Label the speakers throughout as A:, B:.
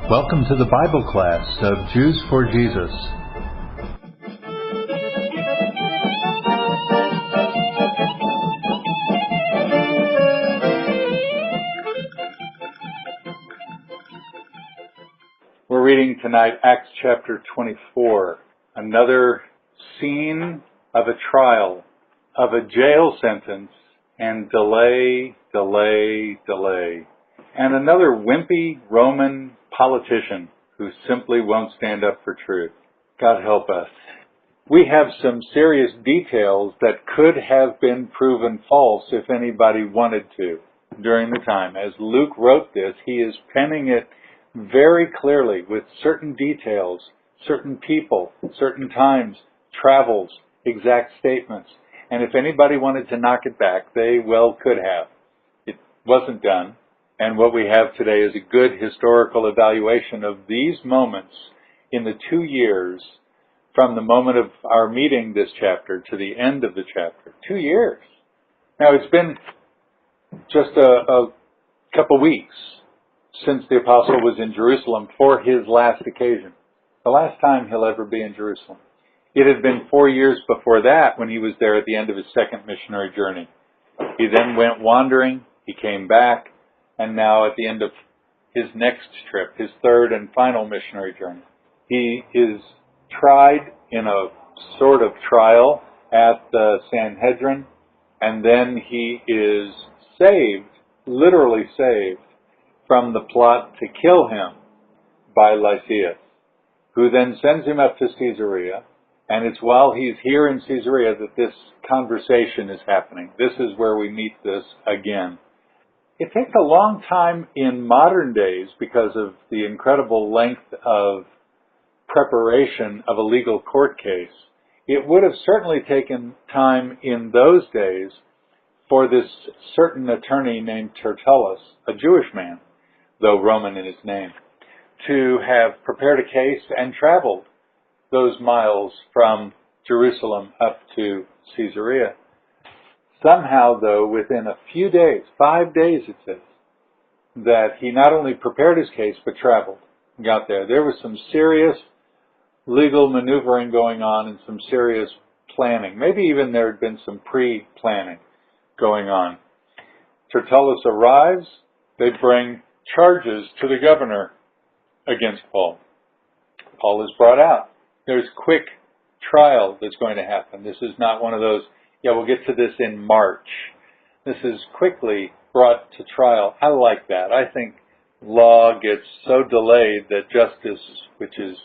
A: Welcome to the Bible class of Jews for Jesus. We're reading tonight Acts chapter 24, another scene of a trial, of a jail sentence, and delay, and another wimpy Roman politician who simply won't stand up for truth. God help us. We have some serious details that could have been proven false if anybody wanted to during the time. As Luke wrote this, he is penning it very clearly with certain details, certain people, certain times, travels, exact statements. And if anybody wanted to knock it back, they well could have. It wasn't done. And what we have today is a good historical evaluation of these moments in the 2 years from the moment of our meeting this chapter to the end of the chapter. 2 years. Now, it's been just a couple weeks since the apostle was in Jerusalem for his last occasion, the last time he'll ever be in Jerusalem. It had been 4 years before that when he was there at the end of his second missionary journey. He then went wandering, he came back, and now at the end of his next trip, his third and final missionary journey, he is tried in a sort of trial at the Sanhedrin, and then he is saved, literally saved, from the plot to kill him by Lysias, who then sends him up to Caesarea, and it's while he's here in Caesarea that this conversation is happening. This is where we meet this again. It takes a long time in modern days because of the incredible length of preparation of a legal court case. It would have certainly taken time in those days for this certain attorney named Tertullus, a Jewish man, though Roman in his name, to have prepared a case and traveled those miles from Jerusalem up to Caesarea. Somehow, though, within a few days, 5 days it says, that he not only prepared his case, but traveled, got there. There was some serious legal maneuvering going on and some serious planning. Maybe even there had been some pre-planning going on. Tertullus arrives. They bring charges to the governor against Paul. Paul is brought out. There's quick trial that's going to happen. This is not one of those, we'll get to this in March. This is quickly brought to trial. I like that. I think law gets so delayed that justice, which is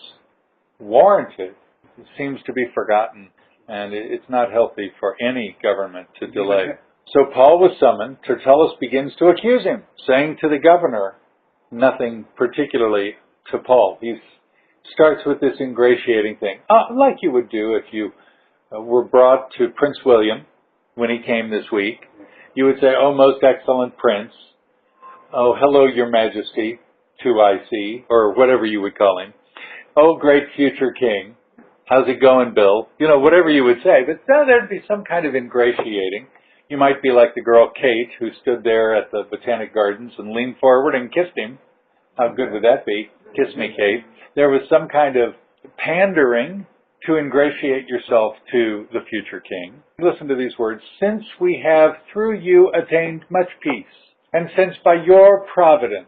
A: warranted, seems to be forgotten. And it's not healthy for any government to delay. So Paul was summoned. Tertullus begins to accuse him, saying to the governor nothing particularly to Paul. He starts with this ingratiating thing, like you would do if you were brought to Prince William when he came this week. You would say, "Oh, most excellent Prince. Oh, hello, Your Majesty, 2IC," or whatever you would call him. "Oh, great future king. How's it going, Bill?" Whatever you would say. But there'd be some kind of ingratiating. You might be like the girl Kate who stood there at the Botanic Gardens and leaned forward and kissed him. How good would that be? Kiss me, Kate. There was some kind of pandering to ingratiate yourself to the future king. Listen to these words. "Since we have through you attained much peace, and since by your providence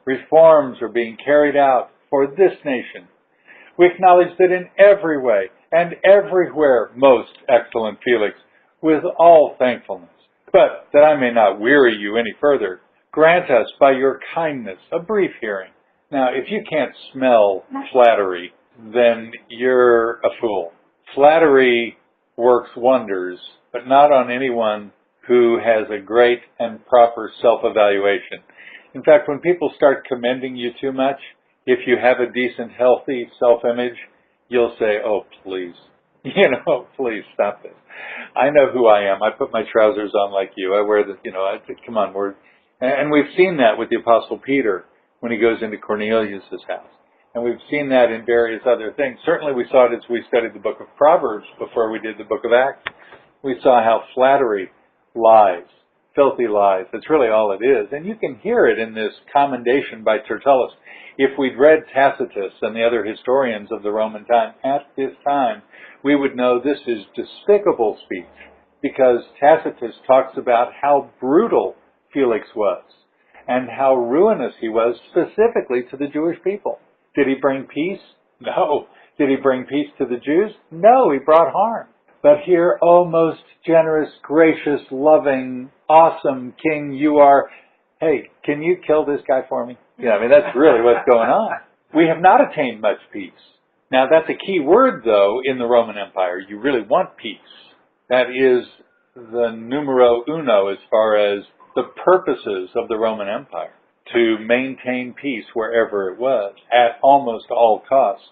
A: reforms are being carried out for this nation, we acknowledge that in every way and everywhere, most excellent Felix, with all thankfulness. But that I may not weary you any further, grant us by your kindness a brief hearing." Now, if you can't smell flattery, then you're a fool. Flattery works wonders, but not on anyone who has a great and proper self-evaluation. In fact, when people start commending you too much, if you have a decent, healthy self-image, you'll say, "Oh, please, please stop this. I know who I am. I put my trousers on like you. I wear the, come on, and we've seen that with the Apostle Peter when he goes into Cornelius' house. And we've seen that in various other things. Certainly we saw it as we studied the book of Proverbs before we did the book of Acts. We saw how flattery lies. filthy lies. That's really all it is. And you can hear it in this commendation by Tertullus. If we'd read Tacitus and the other historians of the Roman time at this time, we would know this is despicable speech, because Tacitus talks about how brutal Felix was and how ruinous he was specifically to the Jewish people. Did he bring peace? No. Did he bring peace to the Jews? No, he brought harm. But here, oh, most generous, gracious, loving, awesome King you are, hey, can you kill this guy for me? Yeah, I mean, that's really what's going on. We have not attained much peace. Now, that's a key word, though, in the Roman Empire. You really want peace. That is the numero uno as far as the purposes of the Roman Empire, to maintain peace wherever it was, at almost all costs.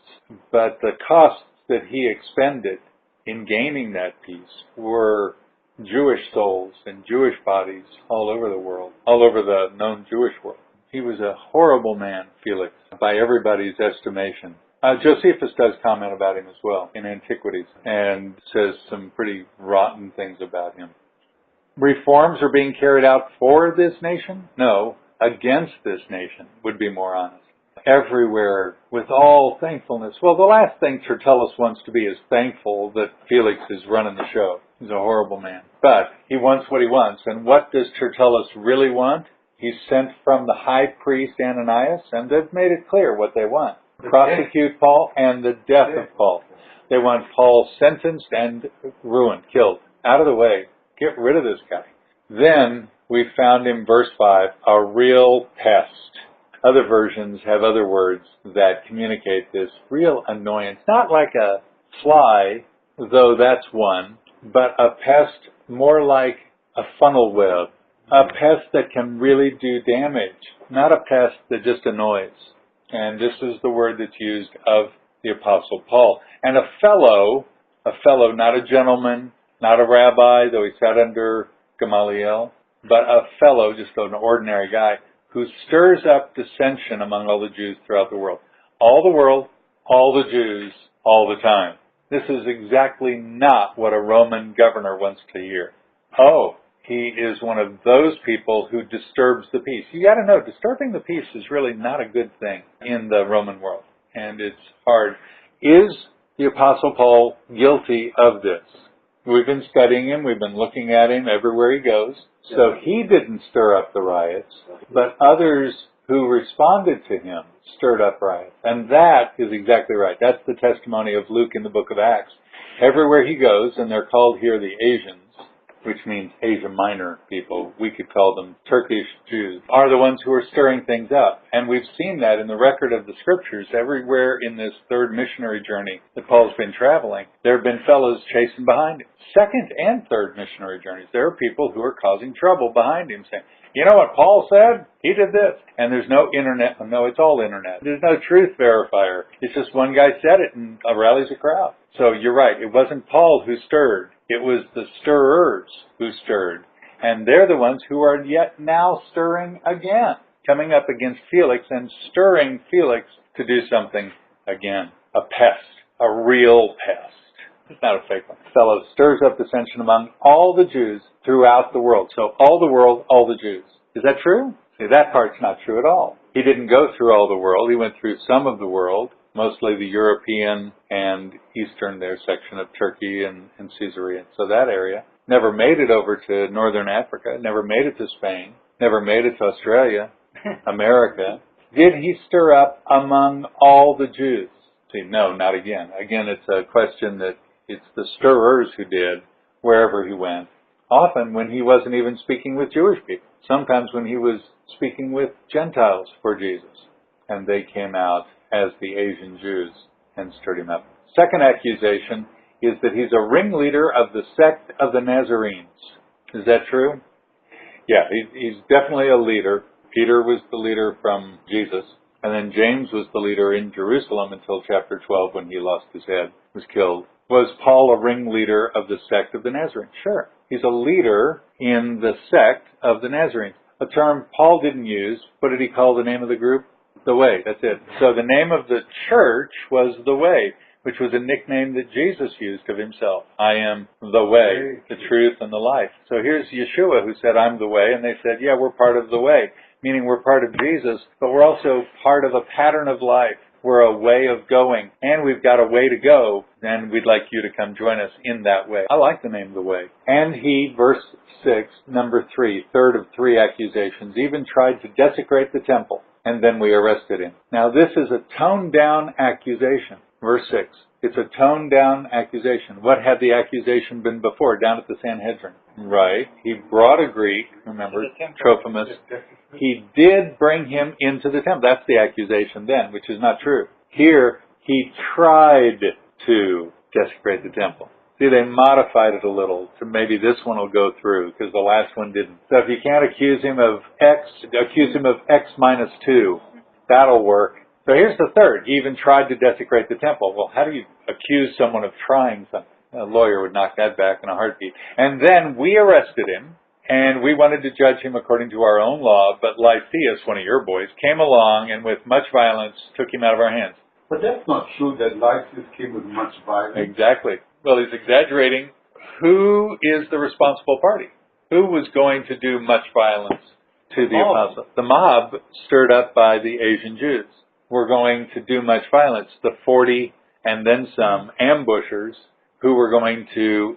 A: But the costs that he expended in gaining that peace were Jewish souls and Jewish bodies all over the world, all over the known Jewish world. He was a horrible man, Felix, by everybody's estimation. Josephus does comment about him as well in Antiquities and says some pretty rotten things about him. Reforms are being carried out for this nation? No, against this nation would be more honest. Everywhere, with all thankfulness. Well, the last thing Tertullus wants to be is thankful that Felix is running the show. He's a horrible man. But he wants what he wants. And what does Tertullus really want? He's sent from the high priest Ananias, and they've made it clear what they want. Prosecute Paul and the death of Paul. They want Paul sentenced and ruined, killed. Out of the way. Get rid of this guy. Then we found him, verse 5, a real pest. Other versions have other words that communicate this real annoyance. Not like a fly, though that's one, but a pest more like a funnel web. A pest that can really do damage, not a pest that just annoys. And this is the word that's used of the Apostle Paul. And a fellow, not a gentleman, not a rabbi, though he sat under Gamaliel, but a fellow, just an ordinary guy, who stirs up dissension among all the Jews throughout the world. All the world, all the Jews, all the time. This is exactly not what a Roman governor wants to hear. Oh, he is one of those people who disturbs the peace. You got to know, disturbing the peace is really not a good thing in the Roman world, and it's hard. Is the Apostle Paul guilty of this? We've been studying him. We've been looking at him everywhere he goes. So he didn't stir up the riots, but others who responded to him stirred up riots. And that is exactly right. That's the testimony of Luke in the book of Acts. Everywhere he goes, and they're called here the Asians, which means Asia Minor people, we could call them Turkish Jews, are the ones who are stirring things up. And we've seen that in the record of the Scriptures everywhere in this third missionary journey that Paul's been traveling. There have been fellows chasing behind him. Second and third missionary journeys, there are people who are causing trouble behind him saying, you know what Paul said? He did this. And there's no internet. No, it's all internet. There's no truth verifier. It's just one guy said it and rallies a crowd. So you're right. It wasn't Paul who stirred. It was the stirrers who stirred. And they're the ones who are yet now stirring again, coming up against Felix and stirring Felix to do something again. A pest. A real pest. It's not a fake one. The fellow stirs up dissension among all the Jews throughout the world. So all the world, all the Jews. Is that true? See, that part's not true at all. He didn't go through all the world. He went through some of the world, mostly the European and Eastern there section of Turkey and Caesarea. So that area. Never made it over to Northern Africa. Never made it to Spain. Never made it to Australia, America. Did he stir up among all the Jews? See, no, not again. Again, it's a question that it's the stirrers who did wherever he went. Often when he wasn't even speaking with Jewish people. Sometimes when he was speaking with Gentiles for Jesus. And they came out as the Asian Jews and stirred him up. Second accusation is that he's a ringleader of the sect of the Nazarenes. Is that true? Yeah, he's definitely a leader. Peter was the leader from Jesus. And then James was the leader in Jerusalem until chapter 12 when he lost his head, was killed. Was Paul a ringleader of the sect of the Nazarenes? Sure. He's a leader in the sect of the Nazarenes. A term Paul didn't use. What did he call the name of the group? The Way. That's it. So the name of the church was The Way. which was a nickname that Jesus used of himself. I am the way, the truth, and the life. So here's Yeshua who said, I'm the way, and they said, yeah, we're part of the way, meaning we're part of Jesus, but we're also part of a pattern of life. We're a way of going, and we've got a way to go, and we'd like you to come join us in that way. I like the name The Way. And he, verse 6, number 3, third of 3 accusations, even tried to desecrate the temple, and then we arrested him. Now this is a toned-down accusation. Verse 6, it's a toned-down accusation. What had the accusation been before, down at the Sanhedrin? Right. He brought a Greek, remember, Trophimus. He did bring him into the temple. That's the accusation then, which is not true. Here, he tried to desecrate the temple. See, they modified it a little to maybe this one will go through because the last one didn't. So if you can't accuse him of X, accuse him of X minus 2. That'll work. So here's the third. He even tried to desecrate the temple. Well, how do you accuse someone of trying something? A lawyer would knock that back in a heartbeat. And then we arrested him, and we wanted to judge him according to our own law, but Lysias, one of your boys, came along and with much violence took him out of our hands.
B: But that's not true that Lysias came with much violence.
A: Exactly. Well, he's exaggerating. Who is the responsible party? Who was going to do much violence to the apostle? The mob stirred up by the Asian Jews were going to do much violence. The 40 and then some ambushers who were going to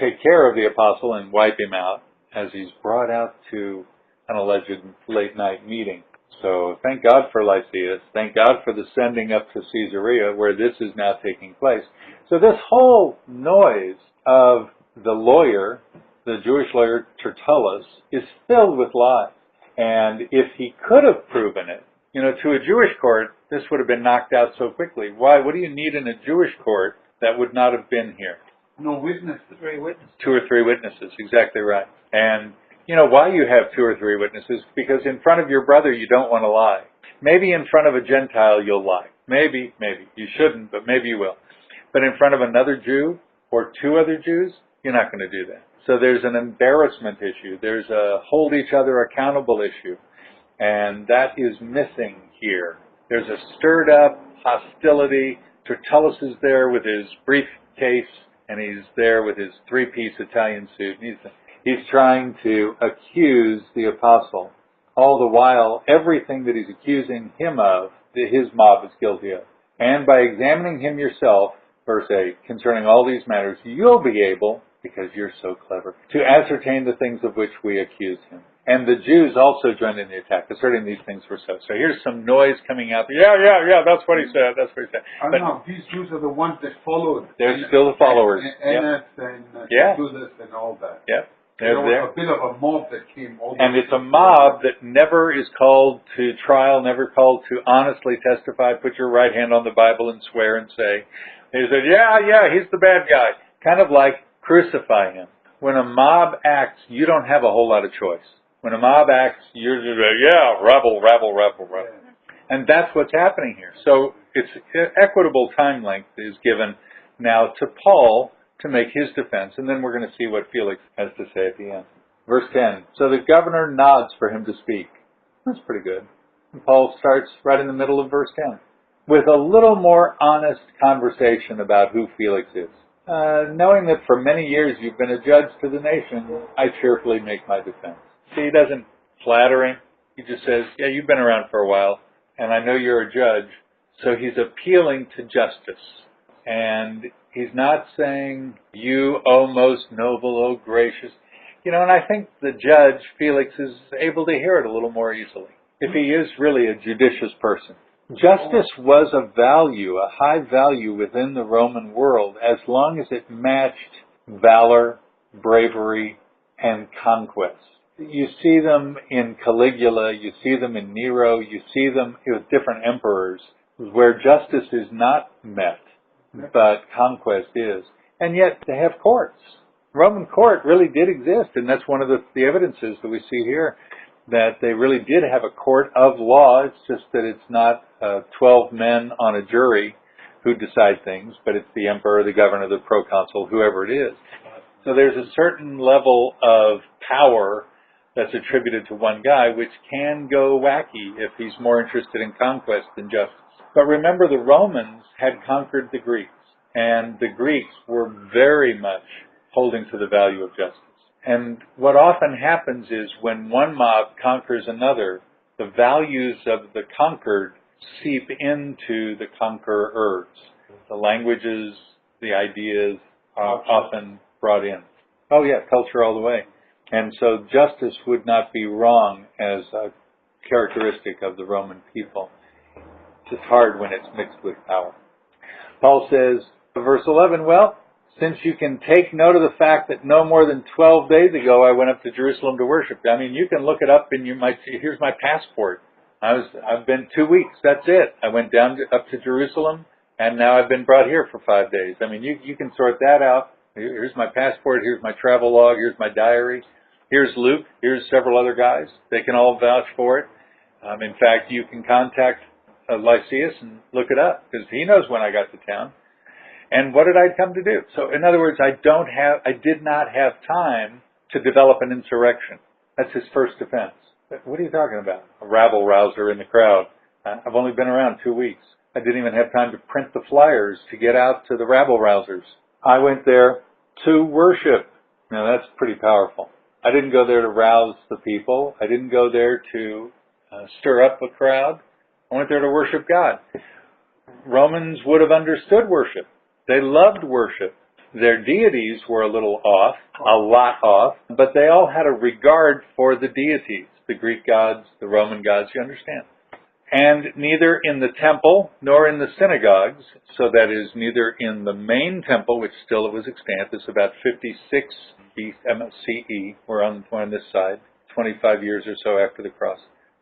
A: take care of the apostle and wipe him out as he's brought out to an alleged late-night meeting. So thank God for Lysias. Thank God for the sending up to Caesarea where this is now taking place. So this whole noise of the lawyer, the Jewish lawyer Tertullus, is filled with lies. And if he could have proven it, to a Jewish court, this would have been knocked out so quickly. Why? What do you need in a Jewish court that would not have been here?
B: No witnesses.
C: 3 witnesses.
A: 2 or 3 witnesses, exactly right. And why you have 2 or 3 witnesses? Because in front of your brother, you don't want to lie. Maybe in front of a Gentile, you'll lie. Maybe. You shouldn't, but maybe you will. But in front of another Jew or 2 other Jews, you're not going to do that. So there's an embarrassment issue. There's a hold each other accountable issue. And that is missing here. There's a stirred up hostility. Tertullus is there with his briefcase, and he's there with his 3-piece Italian suit. He's trying to accuse the apostle. All the while, everything that he's accusing him of, his mob is guilty of. And by examining him yourself, verse 8, concerning all these matters, you'll be able, because you're so clever, to ascertain the things of which we accuse him. And the Jews also joined in the attack, asserting these things were so. So here's some noise coming out. Yeah, that's what he said.
B: But no, these Jews are the ones that followed.
A: They're still the followers.
B: And Judas and all that.
A: Yep.
B: There was a bit of a mob that came over.
A: And it's a mob that never is called to trial, never called to honestly testify, put your right hand on the Bible and swear and say. They said, yeah, he's the bad guy. Kind of like crucify him. When a mob acts, you don't have a whole lot of choice. When a mob acts, you're just rabble. And that's what's happening here. So it's equitable time length is given now to Paul to make his defense, and then we're going to see what Felix has to say at the end. Verse 10, so the governor nods for him to speak. That's pretty good. And Paul starts right in the middle of verse 10 with a little more honest conversation about who Felix is. Knowing that for many years you've been a judge to the nation, I cheerfully make my defense. See, he doesn't flatter him. He just says, yeah, you've been around for a while, and I know you're a judge. So he's appealing to justice. And he's not saying, you, O most noble, O gracious. And I think the judge, Felix, is able to hear it a little more easily, if he is really a judicious person. Justice was a value, a high value within the Roman world, as long as it matched valor, bravery, and conquest. You see them in Caligula, you see them in Nero, you see them with different emperors, where justice is not met, but conquest is. And yet they have courts. Roman court really did exist, and that's one of the evidences that we see here, that they really did have a court of law. It's just that it's not 12 men on a jury who decide things, but it's the emperor, the governor, the proconsul, whoever it is. So there's a certain level of power that's attributed to one guy, which can go wacky if he's more interested in conquest than justice. But remember, the Romans had conquered the Greeks, and the Greeks were very much holding to the value of justice. And what often happens is when one mob conquers another, the values of the conquered seep into the conquerors. The languages, the ideas are often brought in. Oh yeah, culture all the way. And so justice would not be wrong as a characteristic of the Roman people. It's just hard when it's mixed with power. Paul says, verse 11, well, since you can take note of the fact that no more than 12 days ago I went up to Jerusalem to worship. I mean, you can look it up and you might see, here's my passport. I've been 2 weeks, that's it. I went up to Jerusalem, and now I've been brought here for 5 days. I mean, you can sort that out. Here's my passport, here's my travel log, here's my diary. Here's Luke, here's several other guys. They can all vouch for it. In fact, you can contact Lysias and look it up, because he knows when I got to town. And what did I come to do? So, in other words, I did not have time to develop an insurrection. That's his first defense. What are you talking about? A rabble-rouser in the crowd. I've only been around 2 weeks. I didn't even have time to print the flyers to get out to the rabble-rousers. I went there to worship. Now, that's pretty powerful. I didn't go there to rouse the people. I didn't go there to stir up a crowd. I went there to worship God. Romans would have understood worship. They loved worship. Their deities were a little off, a lot off, but they all had a regard for the deities, the Greek gods, the Roman gods, you understand. And neither in the temple nor in the synagogues, so that is neither in the main temple, which still it was extant, it's about 56 BCE, we're on this side, 25 years or so after the cross,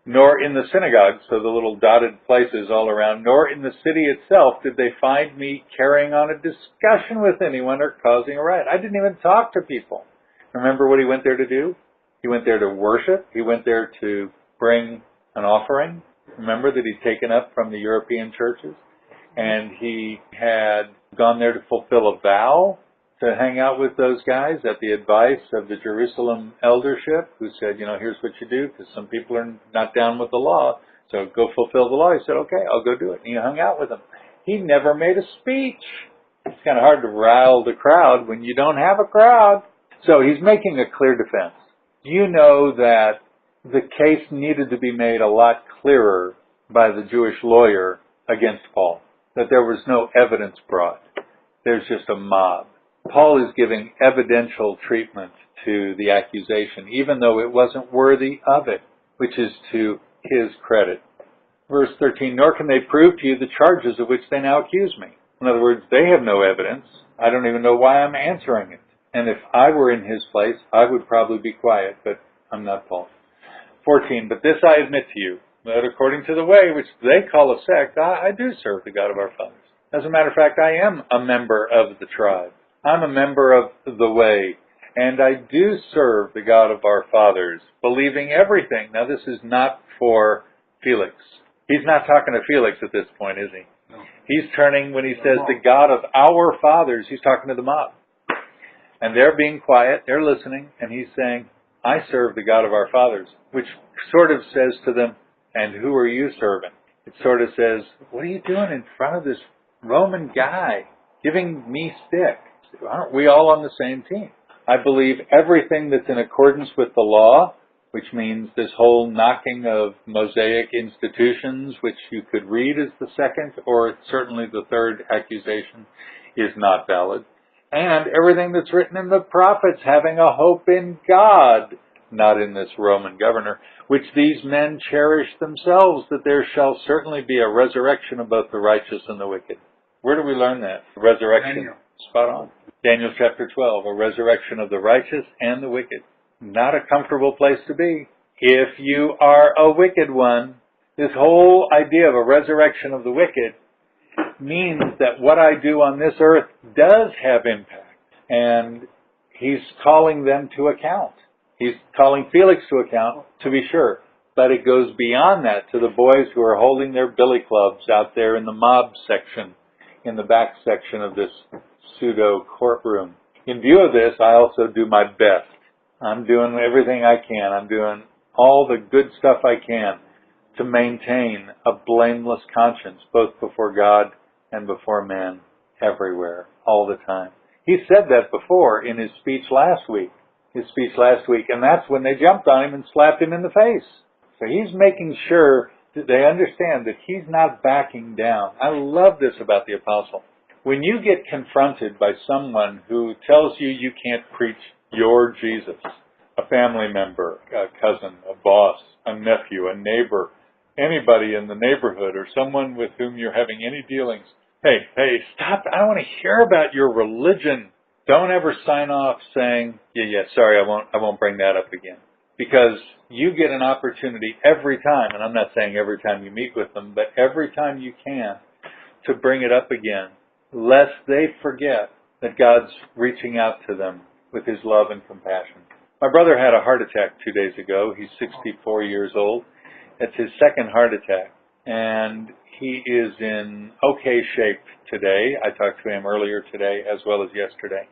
A: nor in the synagogues, so the little dotted places all around, nor in the city itself did they find me carrying on a discussion with anyone or causing a riot. I didn't even talk to people. Remember what he went there to do? He went there to worship. He went there to bring an offering. Remember that he'd taken up from the European churches, and he had gone there to fulfill a vow to hang out with those guys at the advice of the Jerusalem eldership, who said, here's what you do, because some people are not down with the law, so go fulfill the law. He said, okay, I'll go do it. And he hung out with them. He never made a speech. It's kind of hard to rile the crowd when you don't have a crowd. So he's making a clear defense. You know that the case needed to be made a lot clearer by the Jewish lawyer against Paul, that there was no evidence brought. There's just a mob. Paul is giving evidential treatment to the accusation, even though it wasn't worthy of it, which is to his credit. Verse 13, nor can they prove to you the charges of which they now accuse me. In other words, they have no evidence. I don't even know why I'm answering it. And if I were in his place, I would probably be quiet, but I'm not Paul. 14, but this I admit to you, that according to the way which they call a sect, I do serve the God of our fathers. As a matter of fact, I am a member of the tribe. I'm a member of the way, and I do serve the God of our fathers, believing everything. Now, this is not for Felix. He's not talking to Felix at this point, is he?
B: No.
A: He's turning, when he says the God of our fathers, he's talking to the mob. And they're being quiet, they're listening, and he's saying, I serve the God of our fathers, which sort of says to them, and who are you serving? It sort of says, what are you doing in front of this Roman guy giving me stick? Aren't we all on the same team? I believe everything that's in accordance with the law, which means this whole knocking of Mosaic institutions, which you could read as the second or certainly the third accusation, is not valid. And everything that's written in the prophets, having a hope in God, not in this Roman governor, which these men cherish themselves, that there shall certainly be a resurrection of both the righteous and the wicked. Where do we learn that? Resurrection.
B: Daniel.
A: Spot on. Daniel chapter 12, a resurrection of the righteous and the wicked. Not a comfortable place to be. If you are a wicked one, this whole idea of a resurrection of the wicked means that what I do on this earth does have impact. And he's calling them to account. He's calling Felix to account, to be sure. But it goes beyond that to the boys who are holding their billy clubs out there in the mob section, in the back section of this pseudo courtroom. In view of this, I also do my best. I'm doing everything I can. I'm doing all the good stuff I can. to maintain a blameless conscience, both before God and before man, everywhere, all the time. He said that before in his speech last week. And that's when they jumped on him and slapped him in the face. So he's making sure that they understand that he's not backing down. I love this about the apostle. When you get confronted by someone who tells you you can't preach your Jesus, a family member, a cousin, a boss, a nephew, a neighbor, anybody in the neighborhood, or someone with whom you're having any dealings, hey, stop. I don't want to hear about your religion. Don't ever sign off saying, sorry, I won't bring that up again. Because you get an opportunity every time, and I'm not saying every time you meet with them, but every time you can, to bring it up again, lest they forget that God's reaching out to them with his love and compassion. My brother had a heart attack 2 days ago. He's 64 years old. It's his second heart attack, and he is in okay shape today. I talked to him earlier today as well as yesterday.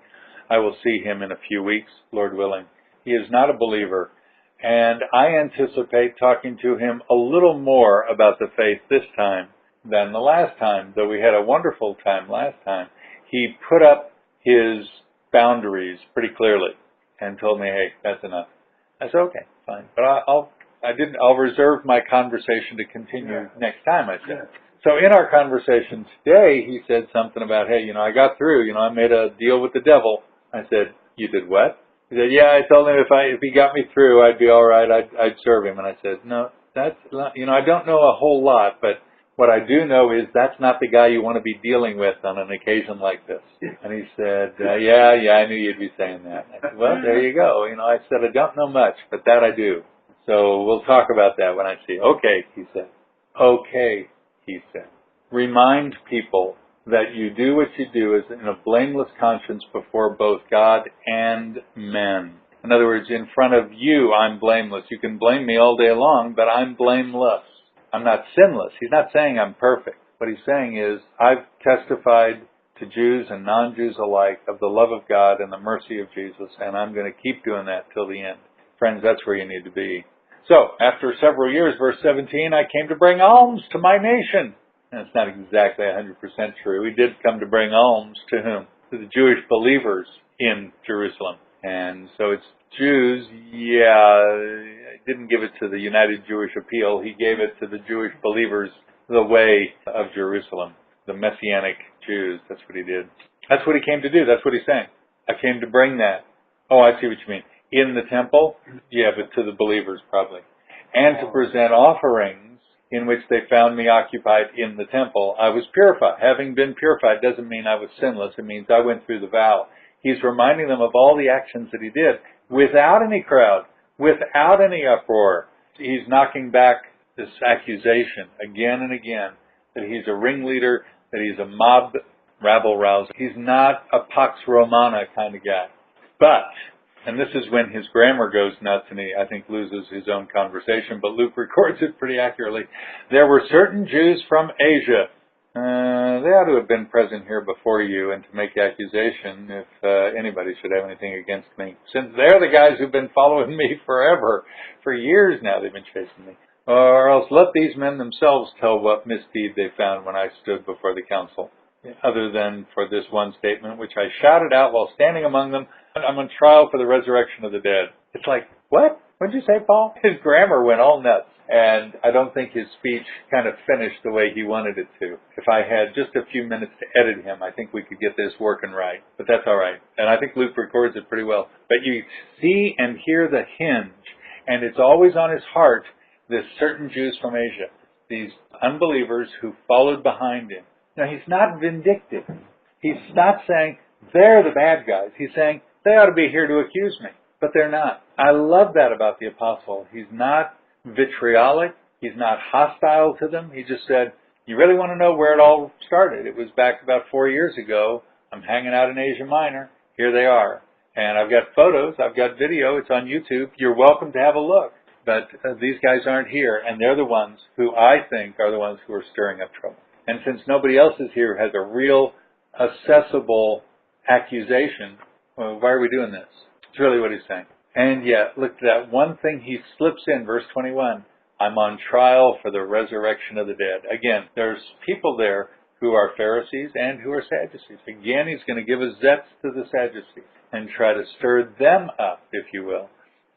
A: I will see him in a few weeks, Lord willing. He is not a believer, and I anticipate talking to him a little more about the faith this time than the last time, though we had a wonderful time last time. He put up his boundaries pretty clearly and told me, hey, that's enough. I said, okay, fine. But I'll reserve my conversation to continue next time, I said. So in our conversation today, he said something about, hey, I got through, I made a deal with the devil. I said, you did what? He said, yeah, I told him if he got me through, I'd be all right. I'd serve him. And I said, no, that's not, I don't know a whole lot, but what I do know is that's not the guy you want to be dealing with on an occasion like this. And he said, yeah, I knew you'd be saying that. I said, well, there you go. I said, I don't know much, but that I do. So we'll talk about that when I see. Okay, he said. Okay, he said. Remind people that you do what you do is in a blameless conscience before both God and men. In other words, in front of you, I'm blameless. You can blame me all day long, but I'm blameless. I'm not sinless. He's not saying I'm perfect. What he's saying is, I've testified to Jews and non-Jews alike of the love of God and the mercy of Jesus, and I'm going to keep doing that till the end. Friends, that's where you need to be. So, after several years, verse 17, I came to bring alms to my nation. And it's not exactly 100% true. He did come to bring alms to whom? To the Jewish believers in Jerusalem. And so it's Jews, didn't give it to the United Jewish Appeal. He gave it to the Jewish believers, the way of Jerusalem, the Messianic Jews. That's what he did. That's what he came to do. That's what he's saying. I came to bring that. Oh, I see what you mean. In the temple? Yeah, but to the believers probably. And to present offerings in which they found me occupied in the temple. I was purified. Having been purified doesn't mean I was sinless. It means I went through the vow. He's reminding them of all the actions that he did without any crowd, without any uproar. He's knocking back this accusation again and again that he's a ringleader, that he's a mob rabble-rouser. He's not a Pax Romana kind of guy. But, and this is when his grammar goes nuts and he, I think, loses his own conversation, but Luke records it pretty accurately. There were certain Jews from Asia. They ought to have been present here before you and to make accusation if anybody should have anything against me. Since they're the guys who've been following me forever. For years now they've been chasing me. Or else let these men themselves tell what misdeed they found when I stood before the council. Other than for this one statement, which I shouted out while standing among them, I'm on trial for the resurrection of the dead. It's like, what? What'd you say, Paul? His grammar went all nuts. And I don't think his speech kind of finished the way he wanted it to. If I had just a few minutes to edit him, I think we could get this working right. But that's all right. And I think Luke records it pretty well. But you see and hear the hinge, and it's always on his heart, this certain Jews from Asia, these unbelievers who followed behind him. Now, he's not vindictive. He's not saying, they're the bad guys. He's saying, they ought to be here to accuse me. But they're not. I love that about the apostle. He's not vitriolic. He's not hostile to them. He just said, you really want to know where it all started? It was back about 4 years ago. I'm hanging out in Asia Minor. Here they are. And I've got photos. I've got video. It's on YouTube. You're welcome to have a look. But these guys aren't here. And they're the ones who I think are the ones who are stirring up trouble. And since nobody else is here who has a real accessible accusation, well, why are we doing this? It's really what he's saying. And yet, look at that one thing he slips in, verse 21. I'm on trial for the resurrection of the dead. Again, there's people there who are Pharisees and who are Sadducees. Again, he's going to give a zest to the Sadducees and try to stir them up, if you will,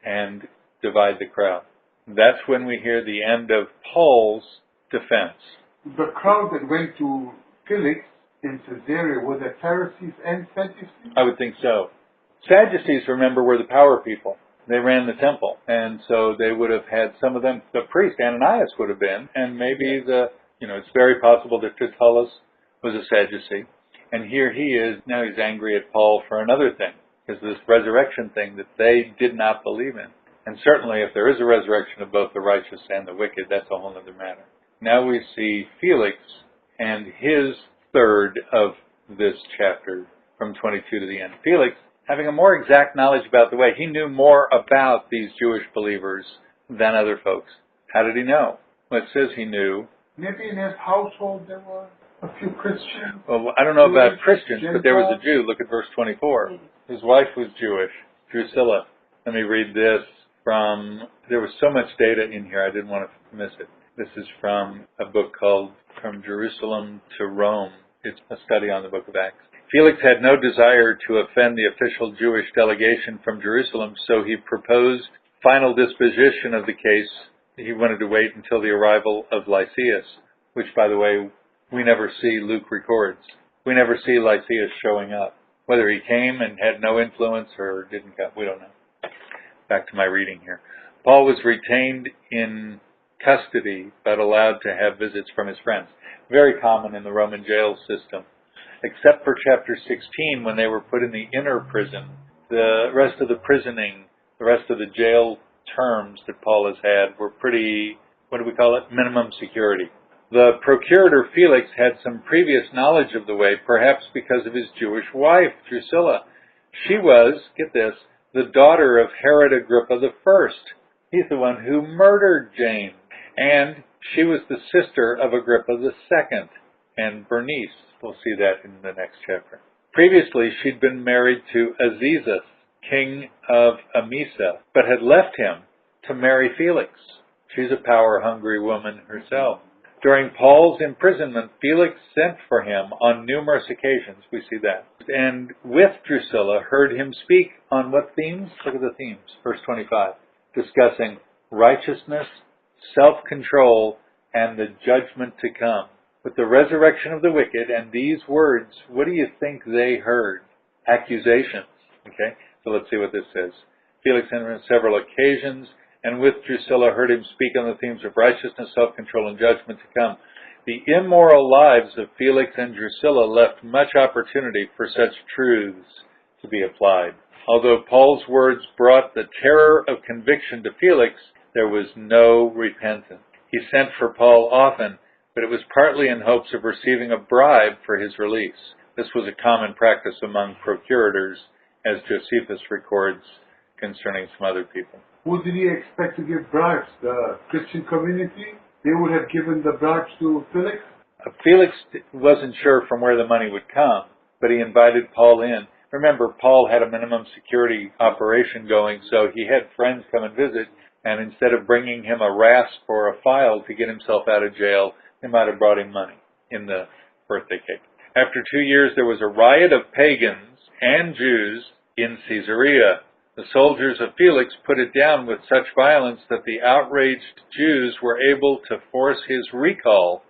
A: and divide the crowd. That's when we hear the end of Paul's defense.
B: The crowd that went to Felix in Caesarea were the Pharisees and Sadducees?
A: I would think so. Sadducees, remember, were the power people. They ran the temple, and so they would have had some of them. The priest, Ananias, would have been, and maybe it's very possible that Tertullus was a Sadducee. And here he is, now he's angry at Paul for another thing, because this resurrection thing that they did not believe in. And certainly if there is a resurrection of both the righteous and the wicked, that's a whole other matter. Now we see Felix and his third of this chapter, from 22 to the end. Felix, having a more exact knowledge about the way, he knew more about these Jewish believers than other folks. How did he know? Well, it says he knew.
B: Maybe in his household there were a few Christians.
A: Well, I don't know about Christians, but there was a Jew. Look at verse 24. His wife was Jewish, Drusilla. Let me read this from, there was so much data in here, I didn't want to miss it. This is from a book called From Jerusalem to Rome. It's a study on the book of Acts. Felix had no desire to offend the official Jewish delegation from Jerusalem, so he proposed final disposition of the case. He wanted to wait until the arrival of Lysias, which, by the way, we never see Luke records. We never see Lysias showing up. Whether he came and had no influence or didn't come, we don't know. Back to my reading here. Paul was retained in custody, but allowed to have visits from his friends. Very common in the Roman jail system. Except for chapter 16, when they were put in the inner prison. The rest of the prisoning, the rest of the jail terms that Paul has had were pretty, what do we call it? Minimum security. The procurator Felix had some previous knowledge of the way, perhaps because of his Jewish wife, Drusilla. She was, get this, the daughter of Herod Agrippa I. He's the one who murdered James. And she was the sister of Agrippa II and Bernice. We'll see that in the next chapter. Previously, she'd been married to Azizus, king of Emesa, but had left him to marry Felix. She's a power-hungry woman herself. During Paul's imprisonment, Felix sent for him on numerous occasions. We see that. And with Drusilla, heard him speak on what themes? Look at the themes. Verse 25. Discussing righteousness, self-control, and the judgment to come. With the resurrection of the wicked and these words, what do you think they heard? Accusations. Okay, so let's see what this says. Felix on several occasions, and with Drusilla heard him speak on the themes of righteousness, self-control, and judgment to come. The immoral lives of Felix and Drusilla left much opportunity for such truths to be applied. Although Paul's words brought the terror of conviction to Felix, there was no repentance. He sent for Paul often, but it was partly in hopes of receiving a bribe for his release. This was a common practice among procurators, as Josephus records concerning some other people.
B: Who did he expect to give bribes? The Christian community? They would have given the bribes to Felix?
A: Felix wasn't sure from where the money would come, but he invited Paul in. Remember, Paul had a minimum security operation going, so he had friends come and visit, and instead of bringing him a rasp or a file to get himself out of jail, they might have brought him money in the birthday cake. After 2 years, there was a riot of pagans and Jews in Caesarea. The soldiers of Felix put it down with such violence that the outraged Jews were able to force his recall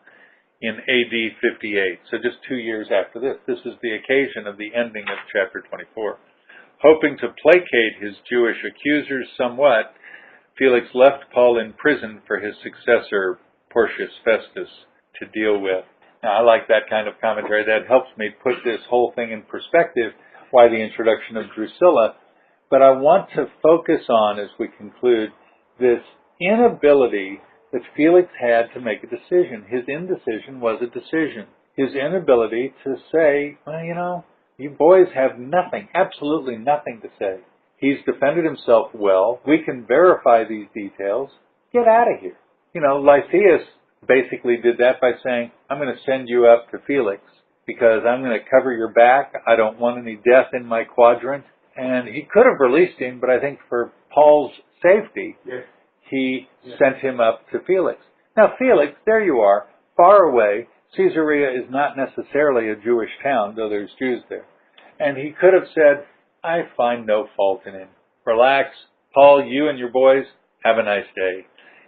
A: in AD 58. So just 2 years after this. This is the occasion of the ending of chapter 24. Hoping to placate his Jewish accusers somewhat, Felix left Paul in prison for his successor, Porcius Festus, to deal with. Now, I like that kind of commentary. That helps me put this whole thing in perspective, why the introduction of Drusilla. But I want to focus on, as we conclude, this inability that Felix had to make a decision. His indecision was a decision. His inability to say, well, you boys have nothing, absolutely nothing to say. He's defended himself well. We can verify these details. Get out of here. Lysias basically did that by saying, I'm going to send you up to Felix because I'm going to cover your back. I don't want any death in my quadrant. And he could have released him, but I think for Paul's safety,
B: yes,
A: he sent him up to Felix. Now, Felix, there you are, far away. Caesarea is not necessarily a Jewish town, though there's Jews there. And he could have said, I find no fault in him. Relax. Paul, you and your boys, have a nice day.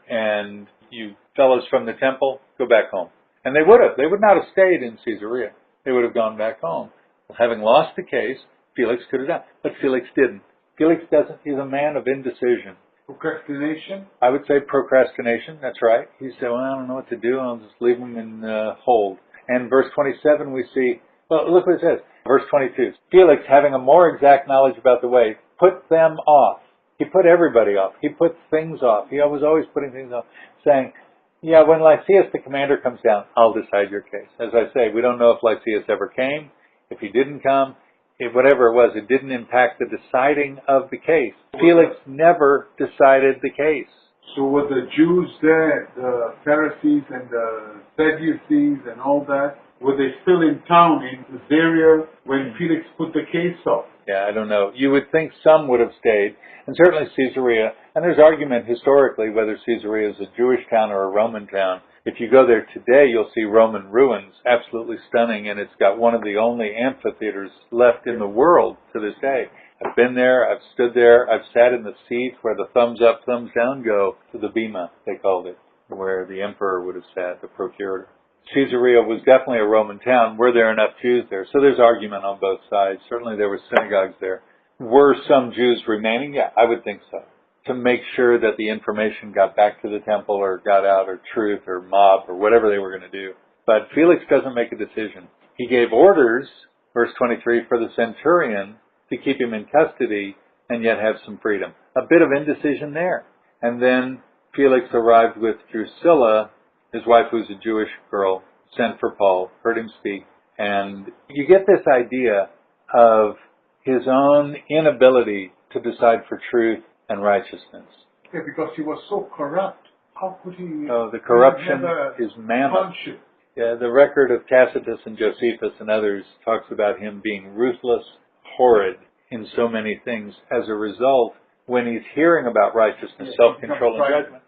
A: And you fellows from the temple, go back home. And they would have. They would not have stayed in Caesarea. They would have gone back home. Having lost the case, Felix could have done. But Felix didn't. Felix doesn't. He's a man of indecision.
B: Procrastination?
A: I would say procrastination. That's right. He said, well, I don't know what to do. I'll just leave them in hold. And verse 27 we see, well, look what it says. Verse 22. Felix, having a more exact knowledge about the way, put them off. He put everybody off. He put things off. He was always putting things off, saying, yeah, when Lysias the commander comes down, I'll decide your case. As I say, we don't know if Lysias ever came, if he didn't come, if whatever it was, it didn't impact the deciding of the case. Felix never decided the case.
B: So were the Jews there, the Pharisees and the Sadducees and all that, were they still in town in Caesarea when Felix put the case off?
A: Yeah, I don't know. You would think some would have stayed, and certainly Caesarea, and there's argument historically whether Caesarea is a Jewish town or a Roman town. If you go there today, you'll see Roman ruins, absolutely stunning, and it's got one of the only amphitheaters left in the world to this day. I've been there, I've stood there, I've sat in the seat where the thumbs up, thumbs down go to the bema, they called it, where the emperor would have sat, the procurator. Caesarea was definitely a Roman town. Were there enough Jews there? So there's argument on both sides. Certainly there were synagogues there. Were some Jews remaining? Yeah, I would think so. To make sure that the information got back to the temple or got out, or truth or mob or whatever they were going to do. But Felix doesn't make a decision. He gave orders, verse 23, for the centurion to keep him in custody and yet have some freedom. A bit of indecision there. And then Felix arrived with Drusilla, his wife, who's a Jewish girl, sent for Paul, heard him speak. And you get this idea of his own inability to decide for truth and righteousness.
B: Yeah, because he was so corrupt. How could he...
A: Oh, the corruption is mammoth. Yeah, the record of Tacitus and Josephus and others talks about him being ruthless, horrid in so many things. As a result, when he's hearing about righteousness, self-control, and judgment,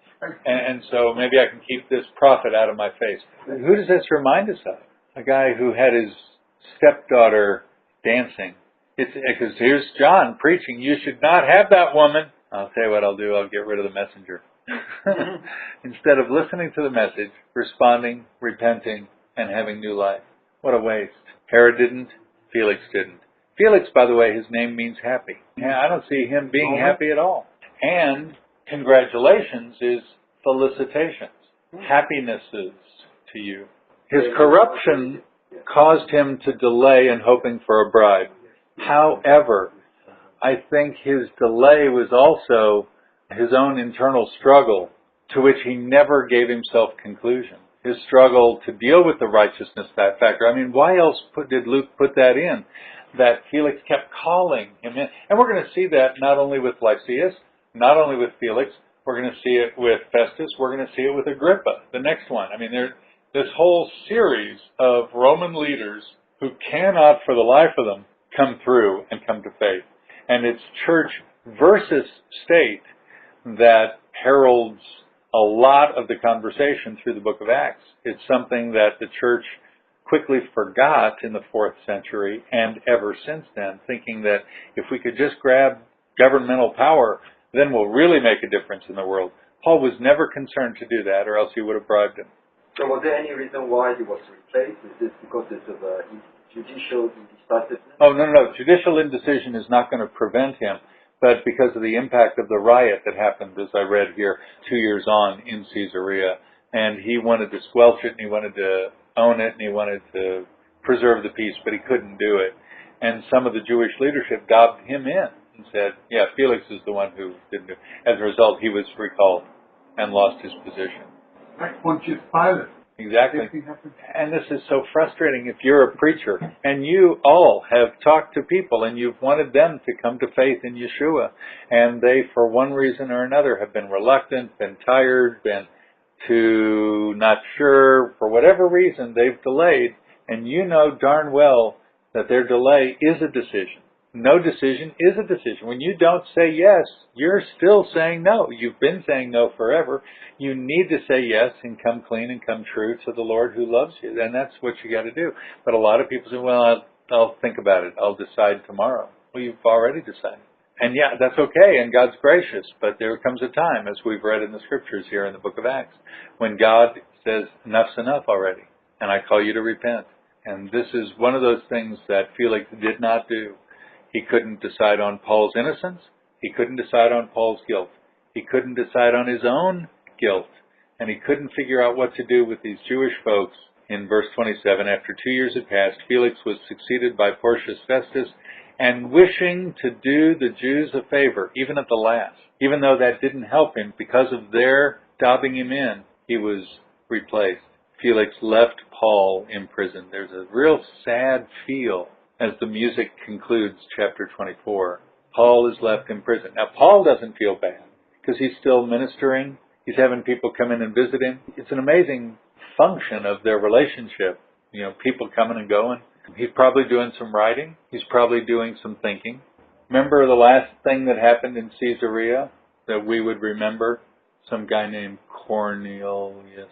A: and so maybe I can keep this prophet out of my face. Who does this remind us of? A guy who had his stepdaughter dancing. It's because here's John preaching, you should not have that woman. I'll tell you what I'll do, I'll get rid of the messenger. Instead of listening to the message, responding, repenting, and having new life. What a waste. Herod didn't, Felix didn't. Felix, by the way, his name means happy. Yeah, I don't see him being happy at all. And congratulations is felicitations, happinesses to you. His corruption caused him to delay in hoping for a bride. However, I think his delay was also his own internal struggle to which he never gave himself conclusion. His struggle to deal with the righteousness factor. I mean, why else did Luke put that in? That Felix kept calling him in. And we're going to see that not only with Lysias, not only with Felix, we're going to see it with Festus, we're going to see it with Agrippa, the next one. I mean, there's this whole series of Roman leaders who cannot, for the life of them, come through and come to faith. And it's church versus state that heralds a lot of the conversation through the book of Acts. It's something that the church quickly forgot in the 4th century and ever since then, thinking that if we could just grab governmental power, then we'll really make a difference in the world. Paul was never concerned to do that, or else he would have bribed him.
C: So was there any reason why he was replaced? Is this because of judicial indecisiveness?
A: Oh, no. Judicial indecision is not going to prevent him, but because of the impact of the riot that happened, as I read here, 2 years on in Caesarea. And he wanted to squelch it, and he wanted to own it, and he wanted to preserve the peace, but he couldn't do it. And some of the Jewish leadership dobbed him in and said, yeah, Felix is the one who didn't do it. As a result, he was recalled and lost his position.
B: Like Pontius Pilate.
A: Exactly. And this is so frustrating if you're a preacher and you all have talked to people and you've wanted them to come to faith in Yeshua, and they, for one reason or another, have been reluctant, been tired, been too not sure, for whatever reason they've delayed, and you know darn well that their delay is a decision. no decision is a decision. When you don't say yes, you're still saying no. You've been saying no forever. You need to say yes and come clean and come true to the Lord who loves you. And that's what you got to do. But a lot of people say, well, I'll think about it. I'll decide tomorrow. Well, you've already decided. And yeah, that's okay, and God's gracious. But there comes a time, as we've read in the scriptures here in the book of Acts, when God says, enough's enough already, and I call you to repent. And this is one of those things that Felix did not do. He couldn't decide on Paul's innocence. He couldn't decide on Paul's guilt. He couldn't decide on his own guilt. And he couldn't figure out what to do with these Jewish folks. In verse 27, after 2 years had passed, Felix was succeeded by Porcius Festus, and wishing to do the Jews a favor, even at the last, even though that didn't help him, because of their dobbing him in, he was replaced. Felix left Paul in prison. There's a real sad feel as the music concludes chapter 24. Paul is left in prison. Now, Paul doesn't feel bad because he's still ministering. He's having people come in and visit him. It's an amazing function of their relationship. You know, people coming and going. He's probably doing some writing. He's probably doing some thinking. Remember the last thing that happened in Caesarea that we would remember? Some guy named Cornelius.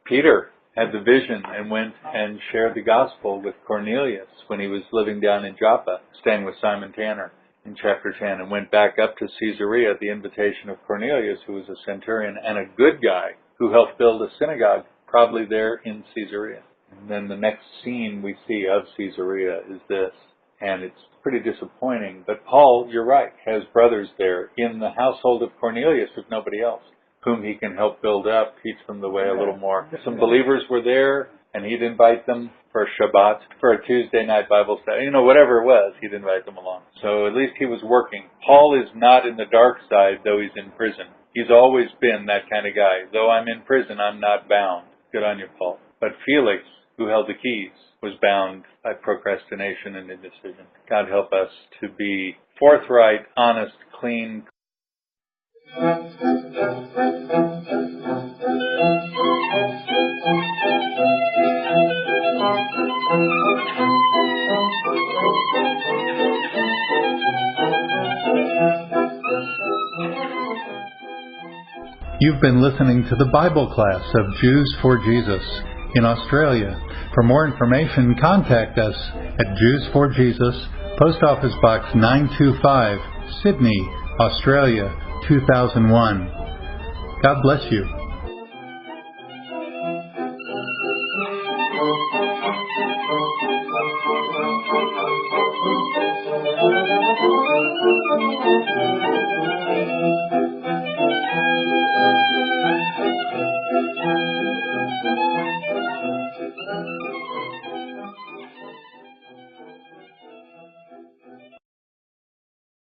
A: Peter had the vision and went and shared the gospel with Cornelius when he was living down in Joppa, staying with Simon Tanner in chapter 10, and went back up to Caesarea at the invitation of Cornelius, who was a centurion and a good guy who helped build a synagogue, probably there in Caesarea. And then the next scene we see of Caesarea is this, and it's pretty disappointing. But Paul, you're right, has brothers there in the household of Cornelius, if nobody else, whom he can help build up, teach them the way a little more. Some believers were there, and he'd invite them for Shabbat, for a Tuesday night Bible study. You know, whatever it was, he'd invite them along. So at least he was working. Paul is not in the dark side, though he's in prison. He's always been that kind of guy. Though I'm in prison, I'm not bound. Good on you, Paul. But Felix, who held the keys, was bound by procrastination and indecision. God help us to be forthright, honest, clean.
D: You've been listening to the Bible class of Jews for Jesus in Australia. For more information, contact us at Jews for Jesus, Post Office Box 925, Sydney, Australia, 2001. God bless you.